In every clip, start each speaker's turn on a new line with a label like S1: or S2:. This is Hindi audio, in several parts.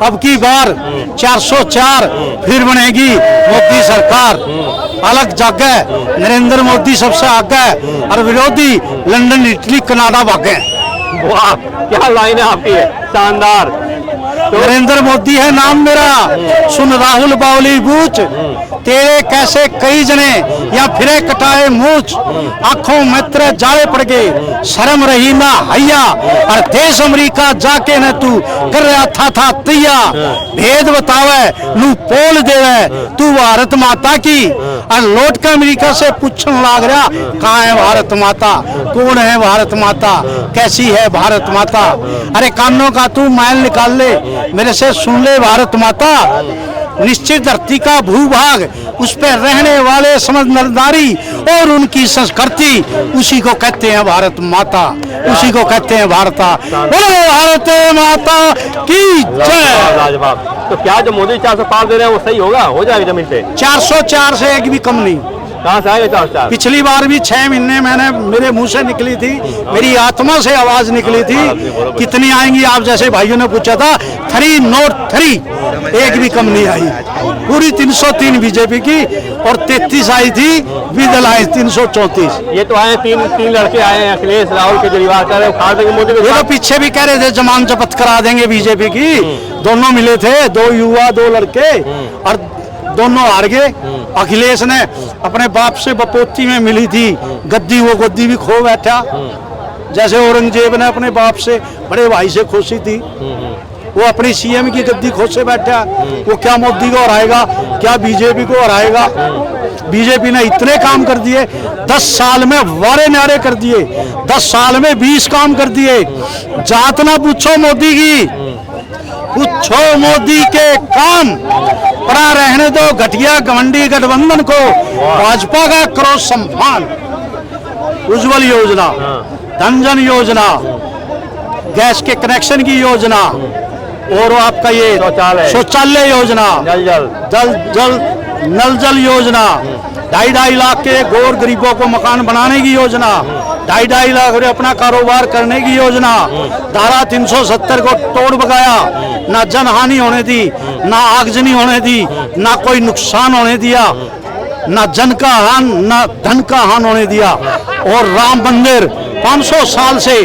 S1: अब की बार 404 फिर बनेगी मोदी सरकार। अलग जगह नरेंद्र मोदी सबसे आगे और विरोधी लंदन, इटली, कनाडा भागे।
S2: वाह, क्या लाइन है आपकी, शानदार।
S1: नरेंद्र मोदी है नाम मेरा, सुन राहुल बावली बूझ, तेरे कैसे कई जने या फिरे कटाए मूछ, आंखों में तेरे जाले पड़ गए, शर्म रही ना हैया, और देश अमेरिका जाके न तू कर रहा था तैया, भेद बतावे नू पोल देवे तू भारत माता की, और लौट के अमेरिका से पूछने लाग रहा कहाँ है भारत माता, कौन है भारत माता, कैसी है भारत माता। अरे कानों का तू मैल निकाल ले, मेरे से सुन ले भारत माता, निश्चित धरती का भूभाग, उस पर रहने वाले समझदारी और उनकी संस्कृति, उसी को कहते हैं भारत माता, उसी को कहते हैं भारता। बोलो भारत माता की जय।
S2: तो क्या जो मोदी 400 पार दे रहे हैं वो सही होगा, हो जाएगा जमीन पे?
S1: 404 से एक भी कम नहीं।
S2: कहाँ से आएगा 404? पिछली
S1: बार भी 6 महीने मैंने मेरे मुंह से निकली थी, मेरी आत्मा से आवाज निकली थी, कितनी आएंगी आप जैसे भाइयों ने पूछा था, 3 नोट 3, एक भी कम नहीं आई। पूरी 303 बीजेपी की और 33 आई थी विद अलायंस 334।
S2: ये तो आए तीन लड़के आए हैं, अखिलेश, राहुल, केजरीवाल कर रहे हैं मोदी को।
S1: ये तो पीछे भी कह रहे थे जमानत जब्त करा देंगे बीजेपी की, दोनों मिले थे, 2 युवा 2 लड़के, और दोनों हार गए। अखिलेश ने अपने बाप से बपोती में मिली थी गद्दी, वो गद्दी भी खो बैठा, जैसे औरंगजेब ने अपने बाप से बड़े भाई से खोसी थी, वो अपनी सीएम की गद्दी खोसे बैठा। वो क्या मोदी को हराएगा, क्या बीजेपी को हराएगा। बीजेपी ने इतने काम कर दिए, 10 साल में वारे नारे कर दिए, 10 साल में 20 काम कर दिए। जात ना पूछो मोदी की, पूछो मोदी के काम। पड़ा रहने दो घटिया घमंडी गठबंधन को, भाजपा का करो सम्मान। उज्ज्वल योजना, धन जन योजना, गैस के कनेक्शन की योजना, और आपका ये शौचालय योजना, नल जल योजना, 2.5 लाख के गौर गरीबों को मकान बनाने की योजना, 2.5 लाख अपना कारोबार करने की योजना, धारा 370 को तोड़ बगाया, ना जनहानि होने दी, ना आगजनी होने दी, ना कोई नुकसान होने दिया, ना जन का हान ना धन का हान होने दिया। और राम मंदिर 500 साल से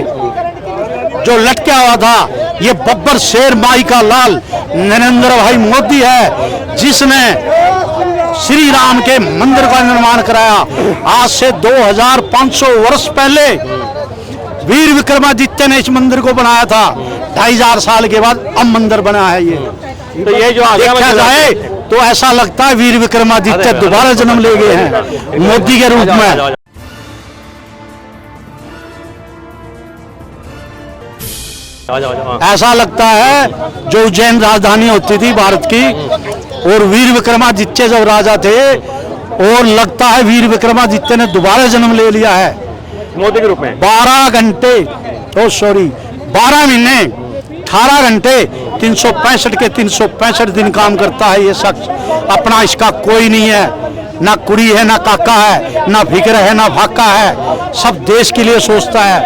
S1: जो लटका हुआ था, ये बब्बर शेर माई का लाल नरेंद्र भाई मोदी है, जिसने श्री राम के मंदिर का निर्माण कराया। आज से 2500 वर्ष पहले वीर विक्रमादित्य ने इस मंदिर को बनाया था, 2500 साल के बाद अब मंदिर बना है। ये जो देखा जाए तो ऐसा लगता है वीर विक्रमादित्य दोबारा जन्म ले गए हैं मोदी के रूप में। ऐसा लगता है जो उज्जैन राजधानी होती थी भारत की, और वीर विक्रमादित्य जब राजा थे, और लगता है वीर विक्रमादित्य ने दोबारा जन्म ले लिया है
S2: मोदी के रूप में।
S1: 12 घंटे 12 महीने 18 घंटे 365 के 365 दिन काम करता है ये शख्स। अपना इसका कोई नहीं है, ना कुड़ी है, ना काका है, ना फिक्र है, ना फाका है। सब देश के लिए सोचता है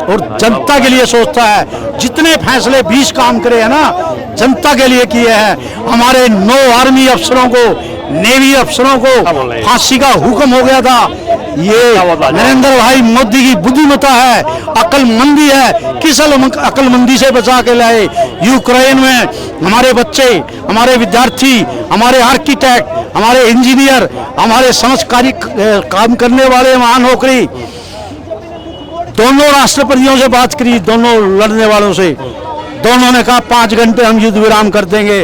S1: और जनता के लिए सोचता है। जितने फैसले 20 काम करे है ना, जनता के लिए किए हैं। हमारे 9 आर्मी अफसरों को, नेवी अफसरों को फांसी का हुक्म हो गया था। ये नरेंद्र भाई मोदी की बुद्धिमत्ता है, अकलमंदी है। किस अकलमंदी से बचा के लाए? यूक्रेन में हमारे बच्चे, हमारे विद्यार्थी, हमारे आर्किटेक्ट, हमारे इंजीनियर, हमारे समझकारी काम करने वाले वहां नौकरी, दोनों राष्ट्रपतियों से बात करी, दोनों लड़ने वालों से। दोनों ने कहा 5 घंटे हम युद्ध विराम कर देंगे,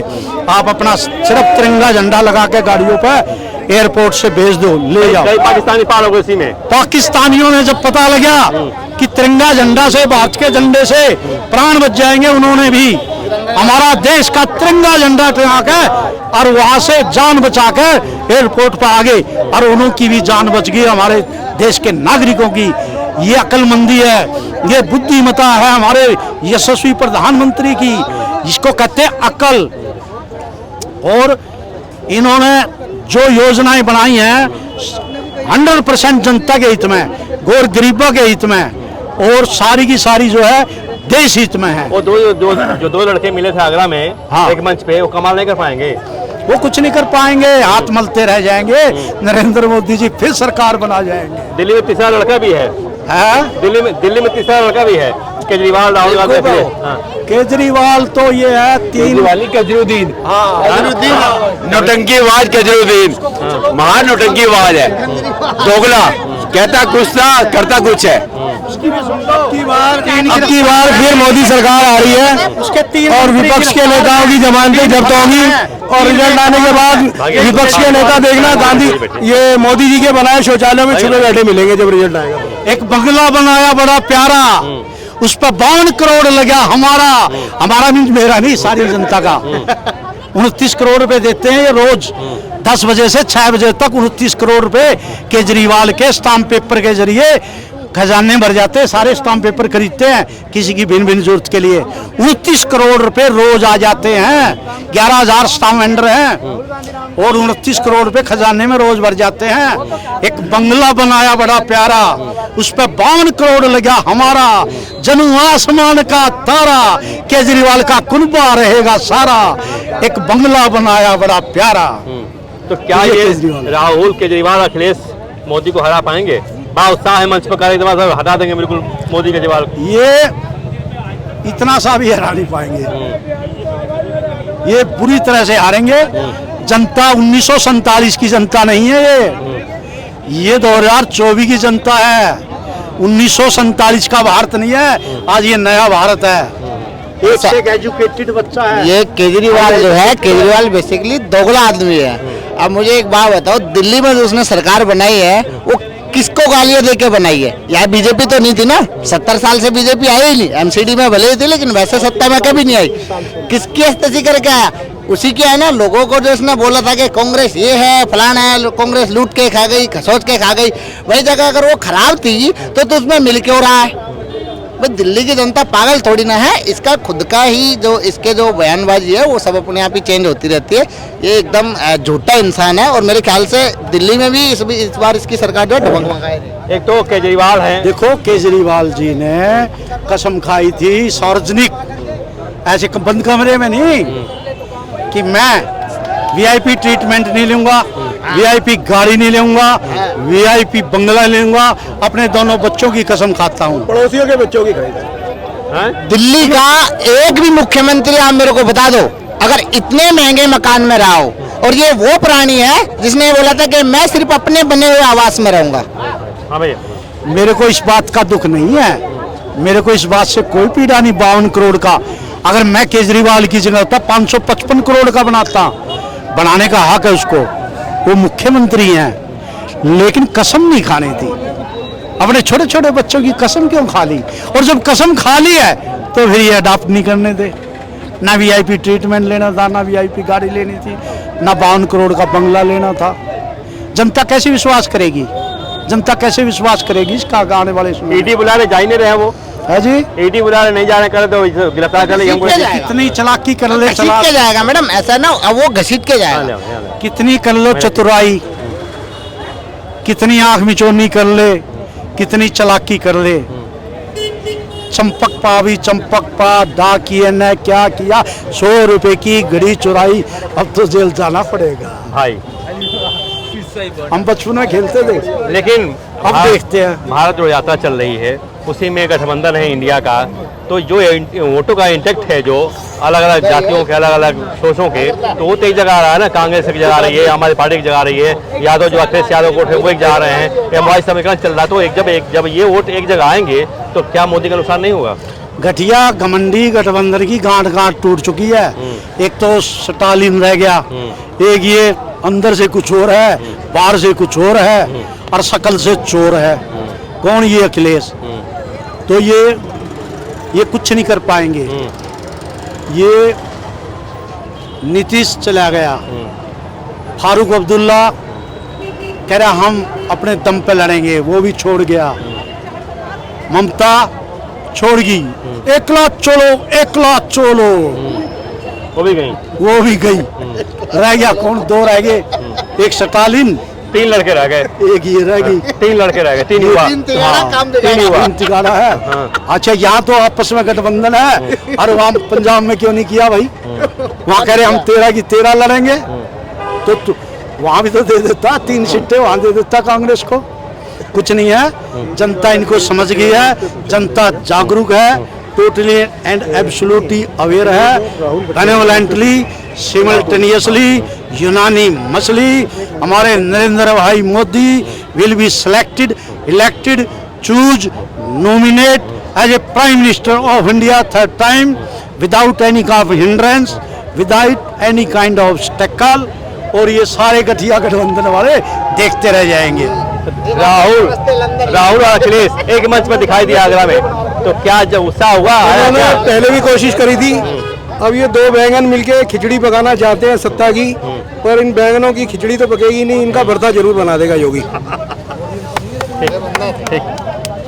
S1: आप अपना सिर्फ तिरंगा झंडा लगा के गाड़ियों पर एयरपोर्ट से भेज दो, ले जाओ।
S2: पाकिस्तानी पार हो गए इसी में।
S1: पाकिस्तानियों ने जब पता लगा कि तिरंगा झंडा से, भारत के झंडे से प्राण बच जाएंगे, उन्होंने भी हमारा देश का तिरंगा झंडा टंगा के और वहां से जान बचा कर एयरपोर्ट पर आ गए, और उनकी भी जान बच गई, हमारे देश के नागरिकों की। ये अकलमंदी है, ये बुद्धिमत्ता है हमारे यशस्वी प्रधानमंत्री की, जिसको कहते हैं अकल। और इन्होंने जो योजनाएं बनाई हैं 100% जनता के हित में, गौर गरीबों के हित में, और सारी की सारी जो है देश हित में है।
S2: वो जो दो लड़के मिले थे आगरा में,
S1: हाँ।
S2: एक मंच पे, वो कमाल नहीं कर पाएंगे।
S1: वो कुछ नहीं कर पाएंगे, हाथ मलते रह जाएंगे। नरेंद्र मोदी जी फिर सरकार बना जाएंगे।
S2: दिल्ली में तीसरा लड़का भी है, दिल्ली में तीसरा लड़का भी है, केजरीवाल, राहुल गांधी।
S1: केजरीवाल तो ये है तीन
S3: केजरीउद्दीन, नौटंकीबाज केजरीउद्दीन, महान नौटंकीबाज है, दोगला, कहता कुछ था करता कुछ है। अब की बार फिर मोदी सरकार आ रही है और विपक्ष के नेताओं की जमानतें जब्त होंगी और रिजल्ट आने के बाद विपक्ष के नेता देखना गांधी ये मोदी जी के बनाए शौचालय में छुपे बैठे मिलेंगे जब रिजल्ट आएगा।
S1: एक बंगला बनाया बड़ा प्यारा, उस पर 52 करोड़ लगा। हमारा मीन्स मेरा नहीं, सारी जनता का। 29 करोड़ रुपए देते हैं ये रोज, 10 बजे से 6 बजे तक 29 करोड़ रुपए केजरीवाल के स्टाम्प पेपर के जरिए खजाने भर जाते हैं। सारे स्टाम्प पेपर खरीदते हैं किसी की भिन्न भिन्न जरूरत के लिए। 29 करोड़ रुपए रोज आ जाते हैं। 11,000 स्टाम्प वेंडर हैं और 29 करोड़ रुपए खजाने में रोज भर जाते हैं। एक बंगला बनाया बड़ा प्यारा, उस पर 52 करोड़ लगा हमारा। जनू आसमान का तारा, केजरीवाल का कुनबा रहेगा सारा। एक बंगला बनाया बड़ा प्यारा।
S2: तो क्या ये राहुल, केजरीवाल, अखिलेश मोदी को हरा पाएंगे? बड़ा उत्साह है मंच पर, कार्यक्रम हटा देंगे बिल्कुल मोदी केजरीवाल।
S1: ये इतना सा भी हरा नहीं पाएंगे, ये बुरी तरह से हारेंगे। जनता 1947 की जनता नहीं है, ये 2024 की जनता है। 1947 का भारत नहीं है, आज ये नया भारत है। एक एजुकेटेड बच्चा है।
S4: ये केजरीवाल जो है, केजरीवाल बेसिकली दोगला आदमी है। अब मुझे एक बात बताओ, दिल्ली में जो उसने सरकार बनाई है वो किसको गालियां देके बनाई है? यहाँ बीजेपी तो नहीं थी ना, 70 साल से बीजेपी आई ही नहीं। एमसीडी में भले ही थी लेकिन वैसे सत्ता में कभी नहीं आई। किसकी हस्तक्षेप करके आया? उसी के है ना। लोगों को जो इसने बोला था कि कांग्रेस ये है, फलाना है, कांग्रेस लूट के खा गई, खसोच के खा गई, वही जगह अगर वो खराब थी तो उसमें मिल क्यों रहा है? भाई दिल्ली की जनता पागल थोड़ी ना है। इसका खुद का ही जो इसके जो बयानबाजी है वो सब अपने आप ही चेंज होती रहती है। ये एकदम झूठा इंसान है और मेरे ख्याल से दिल्ली में भी इस बार इसकी सरकार जो ढमकमकाएगी।
S2: एक तो केजरीवाल है,
S1: देखो केजरीवाल जी ने कसम खाई थी सार्वजनिक, ऐसे बंद कमरे में नहीं, कि मैं वीआईपी ट्रीटमेंट नहीं लूंगा, वीआईपी गाड़ी नहीं लूंगा, वीआईपी बंगला लूंगा। अपने दोनों बच्चों की कसम खाता हूँ,
S3: पड़ोसियों के बच्चों की खरीद।
S4: दिल्ली का एक भी मुख्यमंत्री आप मेरे को बता दो अगर इतने महंगे मकान में रहा हो। और ये वो प्राणी है जिसने बोला था कि मैं सिर्फ अपने बने हुए आवास में रहूंगा।
S2: हाँ भैया,
S1: मेरे को इस बात का दुख नहीं है, मेरे को इस बात से कोई पीड़ा नहीं। 52 करोड़ का अगर मैं केजरीवाल की जगह होता 555 करोड़ का बनाता। बनाने का हक है उसको, वो मुख्यमंत्री हैं, लेकिन कसम नहीं खानी थी। अपने छोटे छोटे बच्चों की कसम क्यों खा ली? और जब कसम खा ली है तो फिर ये अडॉप्ट नहीं करने दे। ना वीआईपी ट्रीटमेंट लेना था, ना वीआईपी गाड़ी लेनी थी, ना 52 करोड़ का बंगला लेना था। जनता कैसे विश्वास करेगी? जनता कैसे विश्वास करेगी इसका आने वाले समय?
S2: ईडी बुला रहे, जा ही नहीं रहे वो
S1: है जी।
S2: ईडी बुला रहे, नहीं जा रहे, करे तो गिरफ्तार कर लेंगे हमको।
S1: कितनी चालाकी कर ले,
S4: घसीट के जाएगा मैडम, ऐसा ना अब वो घसीट के जाएगा।
S1: कितनी कर लो चतुराई, कितनी आंख मिचौनी कर ले, कितनी चालाकी कर ले। चंपक पावी चंपक पा, डाकिए ने क्या किया, 100 रुपए की घड़ी चुराई, अब तो जेल जाना पड़ेगा
S2: भाई।
S1: हम बचपन में खेलते थे,
S2: लेकिन
S1: अब देखते हैं।
S2: भारत जो यात्रा चल रही है उसी में गठबंधन है इंडिया का, तो जो वोटों का इंटेक्ट है, जो अलग अलग जातियों के, अलग अलग सोचों के, तो वो तो एक जगह आ रहा है ना। कांग्रेस की जगह आ रही है, हमारी पार्टी की जगह आ रही है, यादव जो अखिलेश यादव वोट है वो एक जा रहे हैं, एमवाई समीकरण चल रहा है। तो जब ये वोट एक जगह आएंगे तो क्या मोदी का नुकसान नहीं होगा?
S1: घटिया घमंडी गठबंधन की गांठ गांठ टूट चुकी है। एक तो स्टालिन रह गया, एक ये अंदर से कुछ और है, बाहर से कुछ और है, और शकल से चोर है। कौन? ये अखिलेश। तो ये कुछ नहीं कर पाएंगे। ये नीतीश चला गया, फारूक अब्दुल्ला कह रहा हम अपने दम पे लड़ेंगे, वो भी छोड़ गया। ममता छोड़ गई, एकला चोलो,
S2: वो भी गई।
S1: रह गया कौन? 2 रह गए, एक स्टालिन
S2: तीन लड़के रह गए,
S1: एक ये रहेगी,
S2: 3 लड़के रह गए, 3 युवा।
S4: तीन तिगाड़ा
S2: हाँ,
S4: काम
S2: 3
S4: बिगाड़ा।
S2: युवा।
S1: तिगाड़ा है। अच्छा, यहाँ तो आपस में गठबंधन है, और वहाँ पंजाब में क्यों नहीं किया भाई? वहाँ कह रहे हम 13 की 13 लड़ेंगे, तो वहाँ भी तो दे देता, 3 सीटें वहाँ दे देता कांग्रेस को। कुछ नहीं है, जनता इनको समझ गई है, जनता जागरूक है, टोटली एंड एब्सोल्युटली अवेयर है, बेनेवोलेंटली, सिमल्टेनियसली, यूनानिमसली हमारे Narendra bhai Modi will be selected, elected, choose, nominate as a prime minister of India 3rd time without any kind of hindrance, without any kind of obstacle. और ये सारे गठिया गठबंधन वाले देखते रह जाएंगे।
S2: राहुल और अखिलेश एक मंच पर दिखाई दिया आगरा में, तो क्या जब उत्साह हुआ? आया
S3: उन्होंने
S2: क्या?
S3: पहले भी कोशिश करी थी, अब ये 2 बैंगन मिलके खिचड़ी पकाना चाहते हैं सत्ता की, पर इन बैंगनों की खिचड़ी तो पकेगी नहीं, इनका भरता जरूर बना देगा योगी।
S2: ठीक।